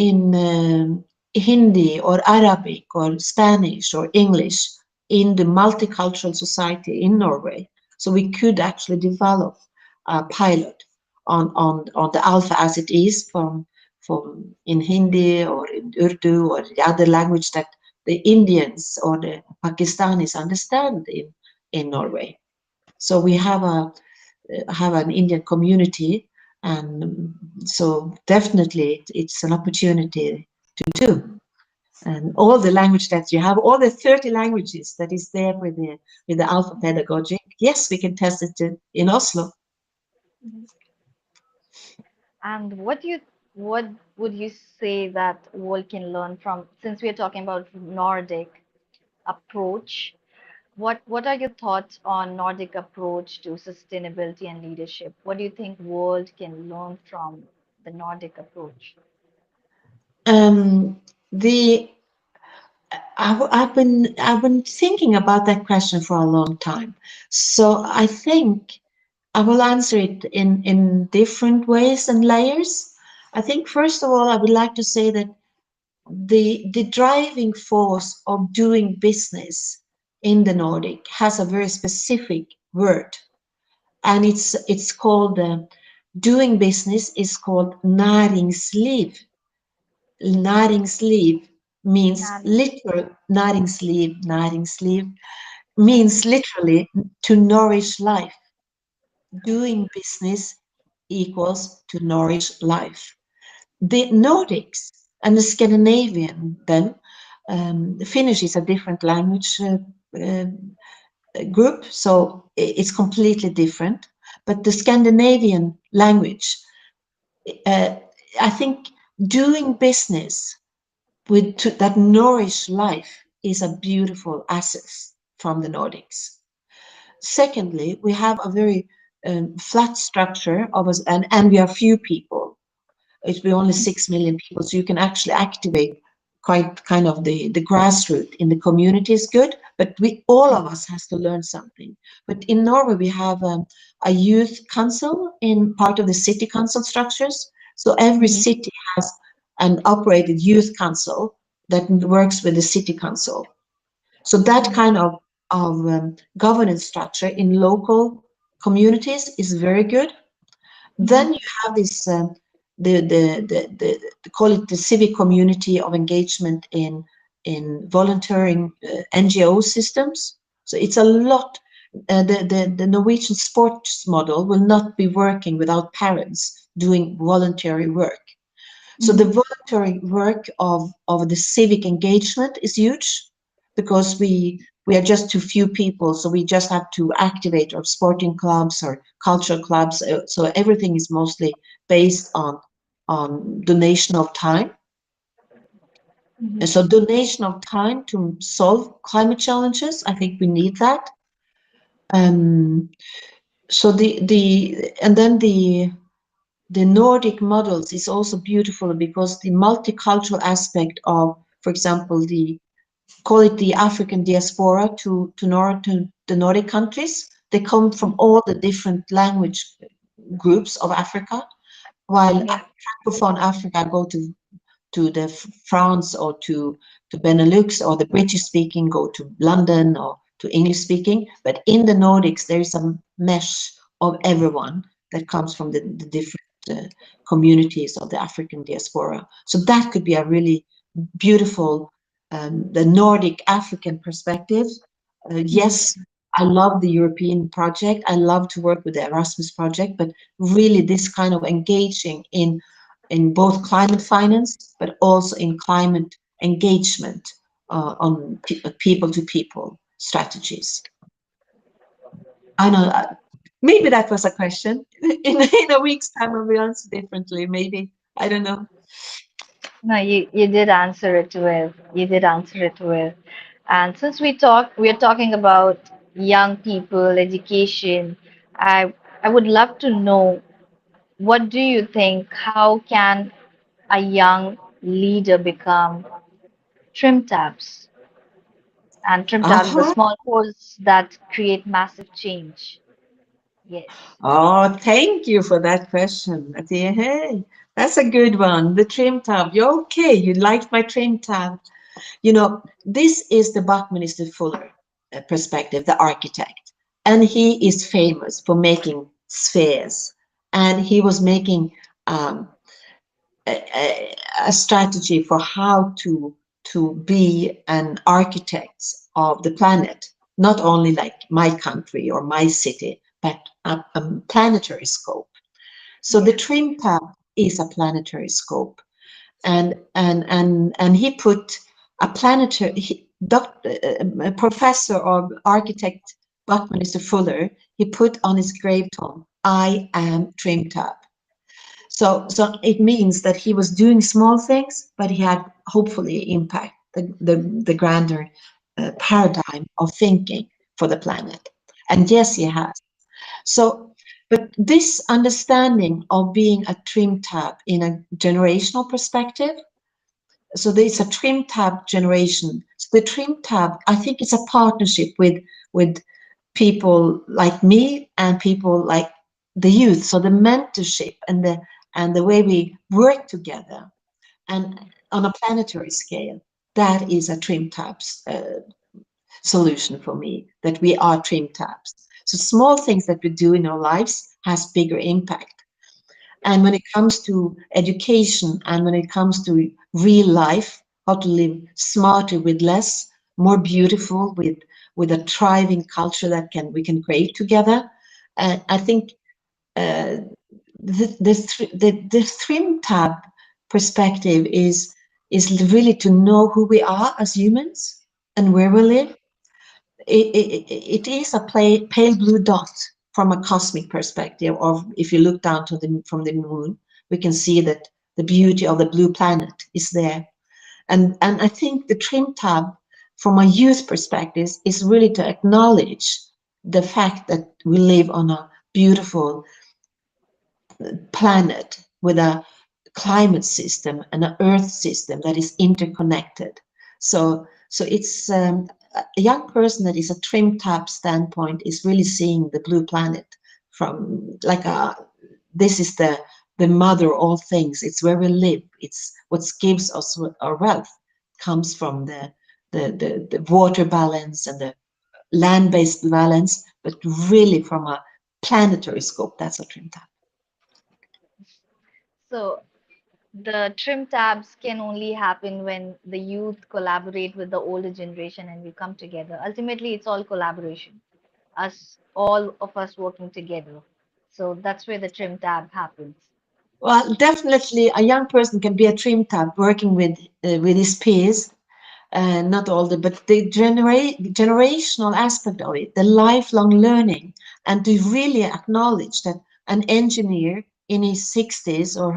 Hindi or Arabic or Spanish or English in the multicultural society in Norway. So we could actually develop a pilot on the alpha as it is from in Hindi or in Urdu or the other language that the Indians or the Pakistanis understand in Norway. So we have an Indian community, and so definitely it's an opportunity to do. And all the language that you have, all the 30 languages that is there with the alpha pedagogic, yes, we can test it in Oslo. Mhm. And what would you say that world can learn from, since we are talking about Nordic approach, What are your thoughts on Nordic approach to sustainability and leadership? What do you think world can learn from the Nordic approach? Um, the I've been thinking about that question for a long time. So I think I will answer it in different ways and layers. I think first of all, I would like to say that the driving force of doing business in the Nordic has a very specific word, and it's called doing business is called näringsliv. Näringsliv means Nani. literal näringsliv means literally to nourish life. Doing business equals to nourish life. The Nordics and the Scandinavian, then, Finnish is a different language uh, group, so it's completely different. But the Scandinavian language, uh, I think doing business that nourish life is a beautiful asset from the Nordics. Secondly, we have a very flat structure of us, and we are few people. It's we only 6 million people, so you can actually activate quite kind of the grassroots in the community is good. But we all of us has to learn something. But in Norway, we have a youth council in part of the city council structures. So every Mm-hmm. city has an operated youth council that works with the city council. So that kind of governance structure in local communities is very good. Mm-hmm. Then you have this the call it the civic community of engagement in volunteering NGO systems. So it's a lot. The Norwegian sports model will not be working without parents doing voluntary work. So the Mm-hmm. voluntary work of the civic engagement is huge because we are just too few people, so we just have to activate our sporting clubs or cultural clubs. So everything is mostly based on donation of time. Mm-hmm. And so donation of time to solve climate challenges, I think we need that. Um, so the and then the Nordic models is also beautiful because the multicultural aspect of, for example, the call it the African diaspora to the Nordic countries. They come from all the different language groups of Africa, while Yeah. Francophone Africa go to the France or to Benelux, or the British speaking go to London or to English speaking. But in the Nordics, there is a mesh of everyone that comes from the different communities of the African diaspora. So that could be a really beautiful, the Nordic African perspective. Mm-hmm. Yes, I love the European project. I love to work with the Erasmus project, but really this kind of engaging in both climate finance, but also in climate engagement on people to people strategies. I know maybe that was a question. In a week's time, I will answer differently. Maybe I don't know. No, you did answer it well. You did answer it well. And since we're talking about young people, education. I would love to know, what do you think? How can a young leader become trim tabs? And trim tabs is a Uh-huh. small force that create massive change. Yes. Oh, thank you for that question. Hey, that's a good one. The trim tab. You okay? You liked my trim tab. You know, this is the Buckminster Fuller perspective, the architect. And he is famous for making spheres. And he was making um, a strategy for how to be an architect of the planet, not only like my country or my city, but a planetary scope. So the Yeah. trim tab is a planetary scope, and he put a planetary a professor of architect Buckminster Fuller. He put on his gravestone, "I am trim tab." So it means that he was doing small things, but he had hopefully impact the grander paradigm of thinking. for the planet. And yes, he has. So, but this understanding of being a trim tab in a generational perspective, so there's a trim tab generation. So the trim tab, I think it's a partnership with people like me and people like the youth. So the mentorship and the way we work together and on a planetary scale, that is a trim tabs solution for me. That we are trim tabs. So small things that we do in our lives has bigger impact. And when it comes to education and when it comes to real life, how to live smarter with less, more beautiful with a thriving culture that can we can create together. I think uh, the trim tab perspective is really to know who we are as humans and where we live. It is a pale blue dot from a cosmic perspective. Or if you look down to from the moon, we can see that the beauty of the blue planet is there. And I think the trim tab, from a youth perspective, is really to acknowledge the fact that we live on a beautiful planet with a climate system and an earth system that is interconnected. So it's a young person that is a trim tab standpoint is really seeing the blue planet from like a this is the mother of all things. It's where we live. It's what gives us our wealth comes from the water balance and the land-based balance, but really from a planetary scope. That's a trim tab. So the trim tabs can only happen when the youth collaborate with the older generation and we come together. Ultimately, it's all collaboration, us, all of us working together. So that's where the trim tab happens. Well, definitely a young person can be a trim tab working with his peers, not older, but the generational aspect of it, the lifelong learning, and to really acknowledge that an engineer in his 60s or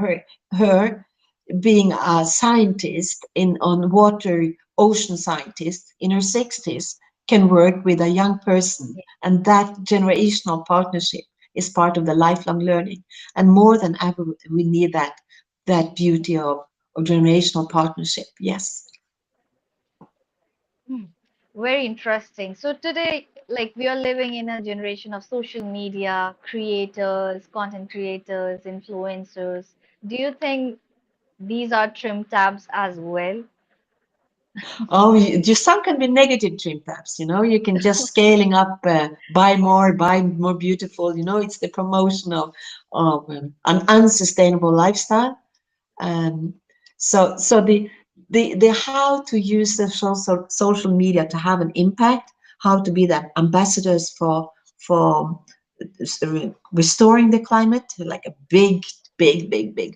her being a scientist in on water ocean scientist in her 60s can work with a young person, and that generational partnership is part of the lifelong learning. And more than ever we need that beauty of generational partnership. Yes. Hmm. Very interesting. So today, like we are living in a generation of social media creators, content creators, influencers. Do you think these are trim tabs as well? Oh, some can be negative trim tabs. You can just scaling up, buy more beautiful. It's the promotion of an unsustainable lifestyle. Um, so the how to use the social media to have an impact, how to be the ambassadors for restoring the climate, like a big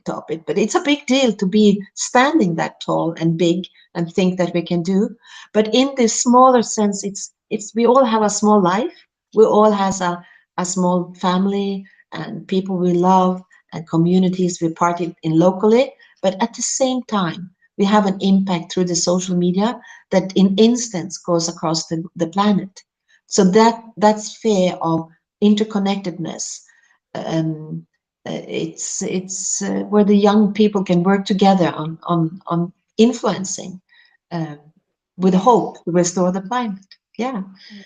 topic. But it's a big deal to be standing that tall and big and think that we can do. But in this smaller sense, it's we all have a small life. We all has a small family and people we love and communities we party in locally. But at the same time, we have an impact through the social media that in instance goes across the planet. So that sphere of interconnectedness, um, it's where the young people can work together on influencing uh, with hope to restore the climate. Yeah. Yeah.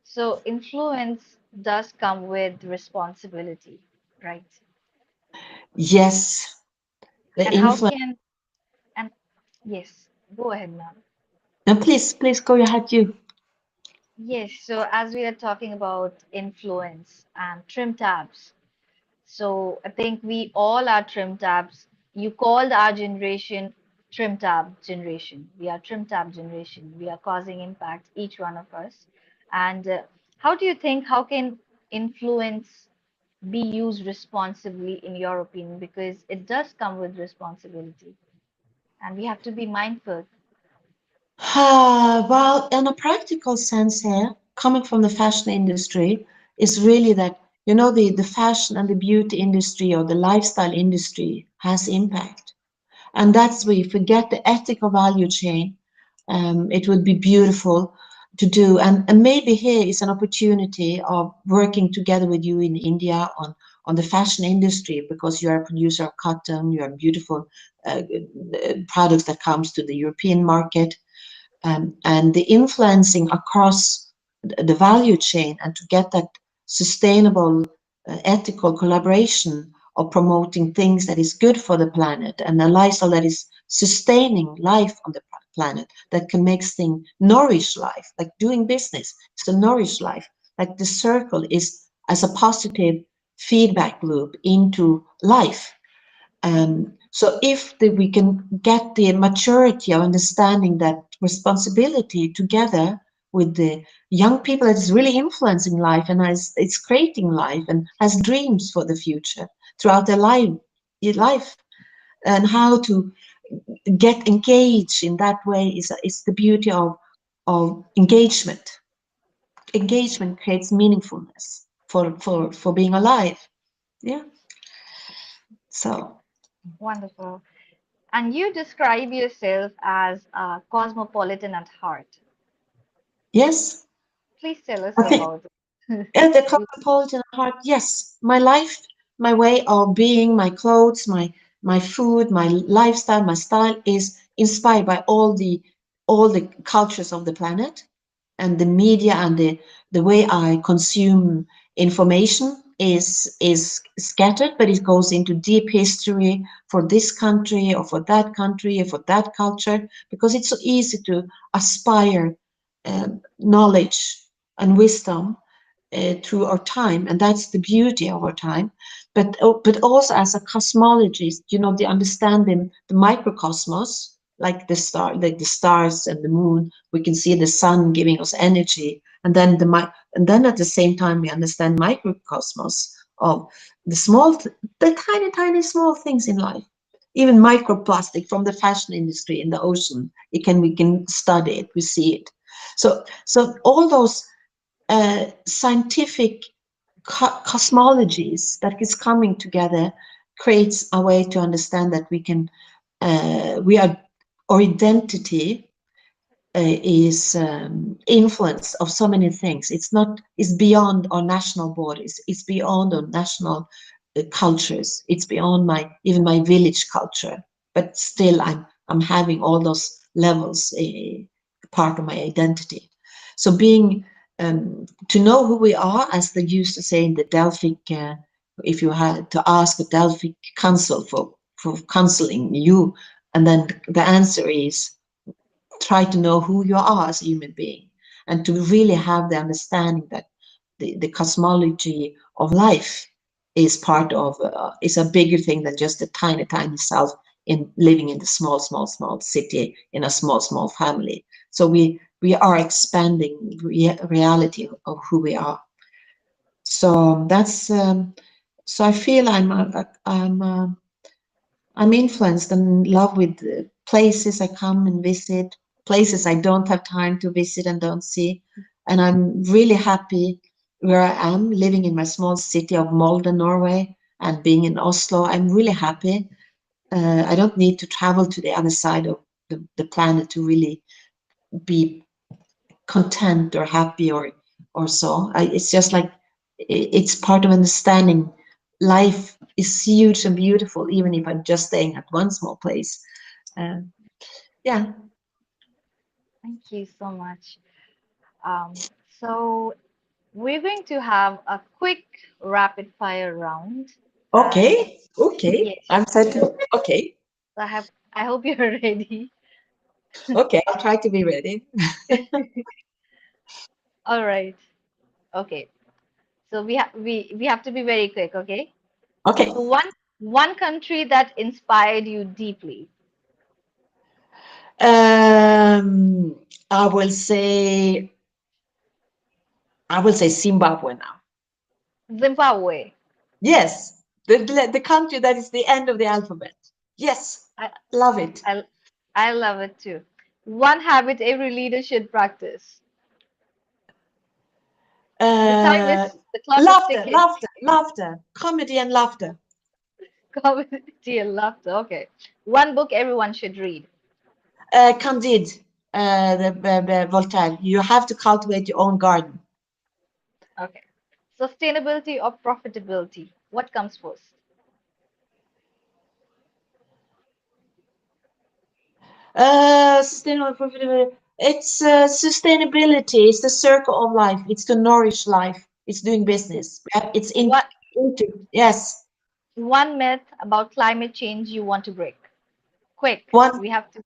So influence does come with responsibility, right? Yes, the And how influence. can, and yes, go ahead now. And please go ahead, you. Yes, so as we are talking about influence and trim tabs, so I think we all are trim tabs. You called our generation trim tab generation. We are trim tab generation. We are causing impact, each one of us. And how do you think, how can influence be used responsibly in your opinion? Because it does come with responsibility and we have to be mindful. Well, in a practical sense here, coming from the fashion industry, is really that, the fashion and the beauty industry or the lifestyle industry has impact. And that's where if we get the ethical value chain, it would be beautiful. to do. And maybe here is an opportunity of working together with you in India on the fashion industry, because you are a producer of cotton, you are beautiful products that comes to the European market, and the influencing across the value chain, and to get that sustainable, ethical collaboration of promoting things that is good for the planet, and a lifestyle that is sustaining life on the planet, that can make things nourish life, like doing business is to nourish life, like the circle is as a positive feedback loop into life. So if we can get the maturity of understanding that responsibility together with the young people that is really influencing life, and it's creating life and has dreams for the future throughout their life, and how to get engaged in that way is the beauty of engagement. Engagement creates meaningfulness for being alive. Yeah. So Wonderful. And you describe yourself as a cosmopolitan at heart. yes. Please tell us Okay. about it. At the cosmopolitan heart, yes. My life, my way of being, my clothes, my food, my lifestyle, my style is inspired by all the cultures of the planet, and the media, and the way I consume information is scattered, but it goes into deep history for this country or for that country or for that culture, because it's so easy to aspire knowledge and wisdom through our time, and that's the beauty of our time. But also as a cosmologist, the understanding the microcosmos, like the stars and the moon. We can see the sun giving us energy, and then and then at the same time we understand microcosmos of the tiny small things in life. Even microplastic from the fashion industry in the ocean, we can study it, we see it. So all those scientific cosmologies that is coming together creates a way to understand that we are our identity is influence of so many things. It's beyond our national borders. It's beyond our national cultures. It's beyond even my village culture. But still, I'm having all those levels part of my identity. So being to know who we are, as they used to say in the Delphic, if you had to ask a Delphic council for counseling you, and then the answer is try to know who you are as a human being, and to really have the understanding that the cosmology of life is part of is a bigger thing than just a tiny self in living in the small city in a small family. So we are expanding reality of who we are. So that's so I feel I'm influenced and in love with places I come and visit, places I don't have time to visit and don't see. And I'm really happy where I am, living in my small city of Molde, Norway, and being in Oslo. I'm really happy. I don't need to travel to the other side of the planet to really be content or happy or so. It's just like it's part of understanding life is huge and beautiful, even if I'm just staying at one small place. Um, yeah. Thank you so much. So we're going to have a quick rapid fire round, and Okay. Okay. yes, I'm set. Okay. I hope you're ready. Okay. I'll try to be ready. All right. Okay. So we have to be very quick, okay? Okay. So one country that inspired you deeply. Um, I will say I will say Zimbabwe now. Zimbabwe. Yes, the country that is the end of the alphabet. Yes, I love it. I I love it too. One habit every leader should practice. Uh, The clock is Laughter, ticking. laughter, comedy and laughter. Comedy and laughter. Okay. One book everyone should read. Candide. the Voltaire. You have to cultivate your own garden. Okay. Sustainability or profitability? What comes first? Sustainable profitability. It's sustainability. It's the circle of life. It's to nourish life. It's doing business. It's What into yes. one myth about climate change you want to break? Quick, One we have to.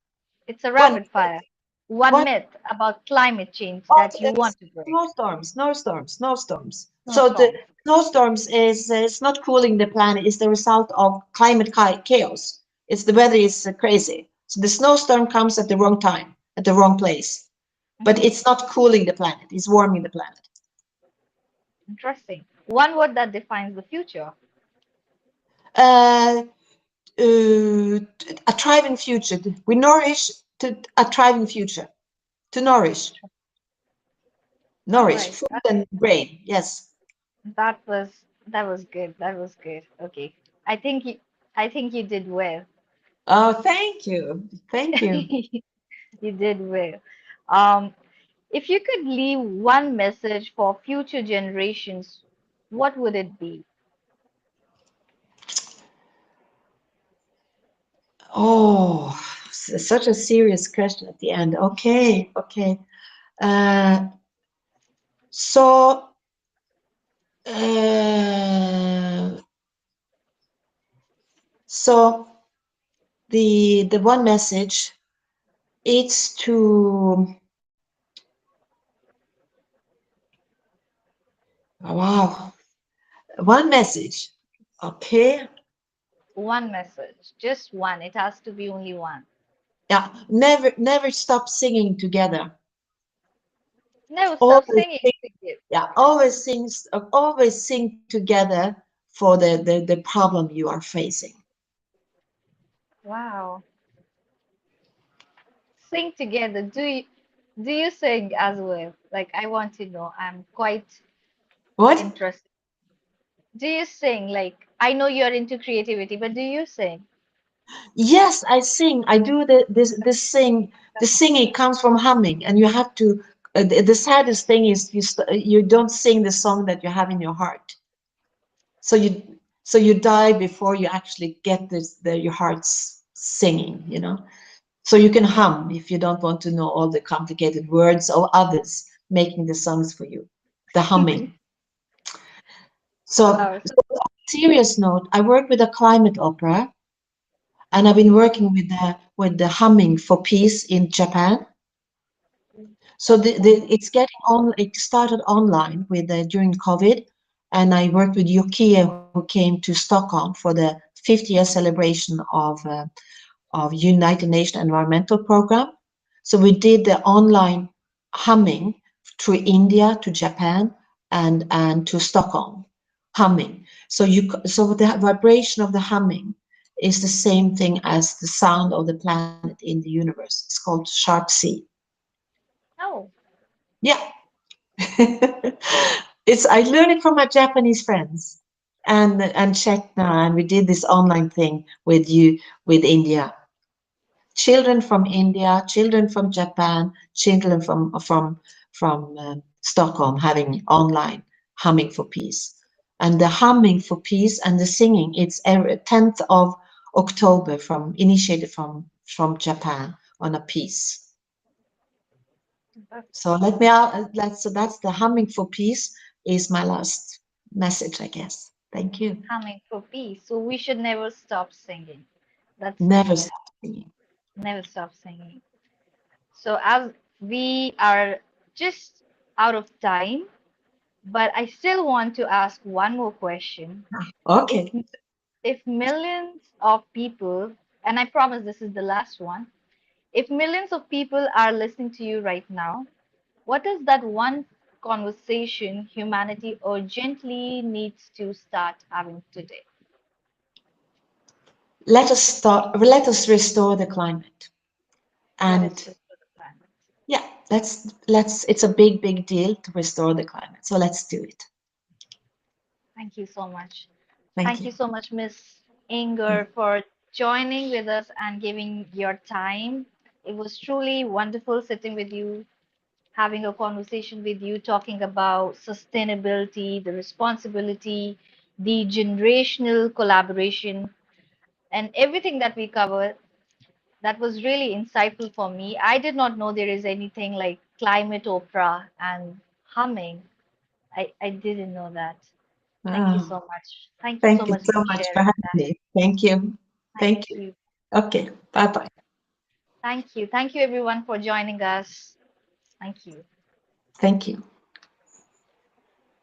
It's a one rapid fire. One one. myth about climate change Oh, that you want to break. snowstorms, snowstorms, snowstorms. So the Snowstorms. snowstorms is it's not cooling the planet. It's the result of climate chaos. It's the weather is crazy. So the snowstorm comes at the wrong time, at the wrong place. But Hmm. it's not cooling the planet. It's warming the planet. Interesting. One word that defines the future. Uh, a thriving future. We nourish to a thriving future. To nourish, All nourish right. food and brain. Yes. That was good. That was good. Okay. I think you I think you did well. Oh, thank you. Thank you. You did well. Um, if you could leave one message for future generations, what would it be? Oh, such a serious question at the end. Okay, okay. Uh, so, uh, so the one message is to wow, one message. Okay, One message, just one. It has to be only one. yeah. Never stop singing together. Never stop Always singing. sing, yeah. Always sing together for the problem you are facing. Wow. Sing together. Do you sing as well? Like I want to know. I'm quite What? interested. Do you sing? Like I know you're into creativity, but do you sing? Yes, I sing. I do this sing. The singing comes from humming, and you have to. The saddest thing is you don't sing the song that you have in your heart. So you die before you actually get your heart's singing. So you can hum if you don't want to know all the complicated words or others making the songs for you. The humming. So, Oh, so, so on a serious note, I work with a climate opera, and I've been okay. working with the humming for peace in Japan. So it's getting on. It started online with during COVID, and I worked with Yukiya who came to Stockholm for the 50th year celebration of United Nations Environmental Program. So we did the online humming through India to Japan and to Stockholm, humming. So the vibration of the humming is the same thing as the sound of the planet in the universe. It's called sharp C. Oh, Yeah. It's I learned it from my Japanese friends and checked now, and we did this online thing with India. Children from India, children from Japan, children from Stockholm having online humming for peace. And the humming for peace and the singing, it's every 10th of October from initiated from Japan on a piece. that's So let me out. So that's the humming for peace is my last message, I guess. Thank you. humming for peace. So we should never stop singing. That's the Never myth. stop singing. Never stop singing. So as we are just out of time, but I still want to ask one more question. If Okay. if millions of people, and I promise this is the last one, if millions of people are listening to you right now, what is that one conversation humanity urgently needs to start having today? Let us restore the climate. Let us And restore the planet. yeah, let's it's a big deal to restore the climate. So let's do it. Thank you so much. Thank Thank you. you so much, Miss Inger, for joining with us and giving your time. It was truly wonderful sitting with you, having a conversation with you, talking about sustainability, the responsibility, the generational collaboration, and everything that we covered. That was really insightful for me. I did not know there is anything like climate opera and humming. I didn't know that. Thank you Oh, so much. Thank you so thank you much so for much for sharing having that. me. Thank you. Thank Thank you. you. Okay. Bye bye. Thank you. Thank you, everyone, for joining us. Thank you. Thank you.